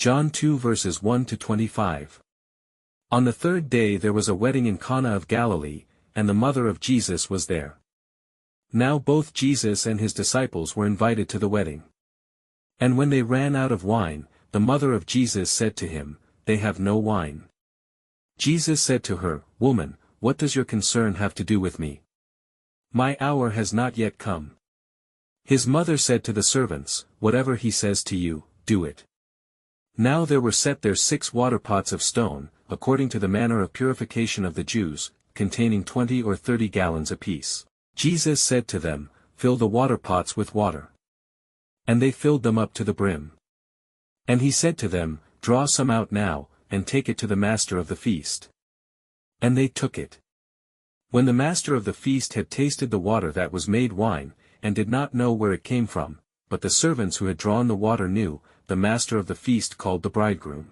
John 2 verses 1 to 25. On the third day there was a wedding in Cana of Galilee, and the mother of Jesus was there. Now both Jesus and his disciples were invited to the wedding. And when they ran out of wine, the mother of Jesus said to him, "They have no wine." Jesus said to her, "Woman, what does your concern have to do with me? My hour has not yet come." His mother said to the servants, "Whatever he says to you, do it." Now there were set there 6 water pots of stone, according to the manner of purification of the Jews, containing 20 or 30 gallons apiece. Jesus said to them, "Fill the water pots with water." And they filled them up to the brim. And he said to them, "Draw some out now, and take it to the master of the feast." And they took it. When the master of the feast had tasted the water that was made wine, and did not know where it came from, but the servants who had drawn the water knew, the master of the feast called the bridegroom.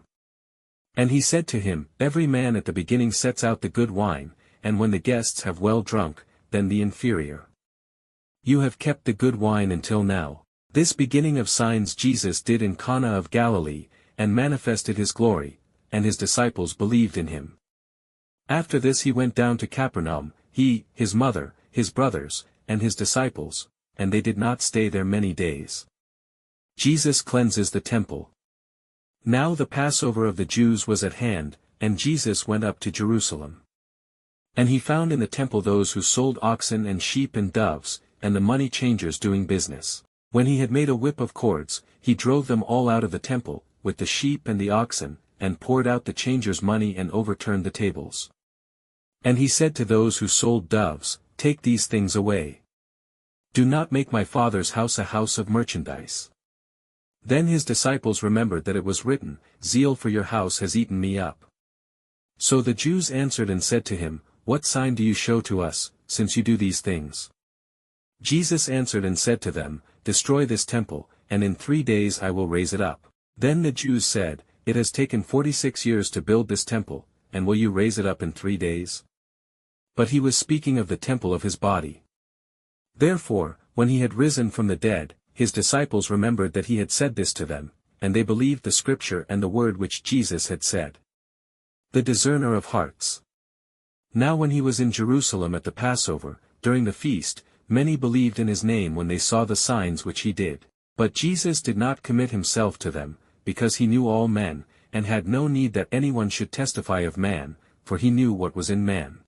And he said to him, "Every man at the beginning sets out the good wine, and when the guests have well drunk, then the inferior. You have kept the good wine until now." This beginning of signs Jesus did in Cana of Galilee, and manifested his glory, and his disciples believed in him. After this he went down to Capernaum, he, his mother, his brothers, and his disciples, and they did not stay there many days. Jesus cleanses the temple. Now the Passover of the Jews was at hand, and Jesus went up to Jerusalem. And he found in the temple those who sold oxen and sheep and doves, and the money changers doing business. When he had made a whip of cords, he drove them all out of the temple, with the sheep and the oxen, and poured out the changers' money and overturned the tables. And he said to those who sold doves, "Take these things away. Do not make my Father's house a house of merchandise." Then his disciples remembered that it was written, "Zeal for your house has eaten me up." So the Jews answered and said to him, "What sign do you show to us, since you do these things?" Jesus answered and said to them, "Destroy this temple, and in 3 days I will raise it up." Then the Jews said, "It has taken 46 years to build this temple, and will you raise it up in 3 days?" But he was speaking of the temple of his body. Therefore, when he had risen from the dead, his disciples remembered that he had said this to them, and they believed the scripture and the word which Jesus had said. The discerner of hearts. Now when he was in Jerusalem at the Passover, during the feast, many believed in his name when they saw the signs which he did. But Jesus did not commit himself to them, because he knew all men, and had no need that anyone should testify of man, for he knew what was in man.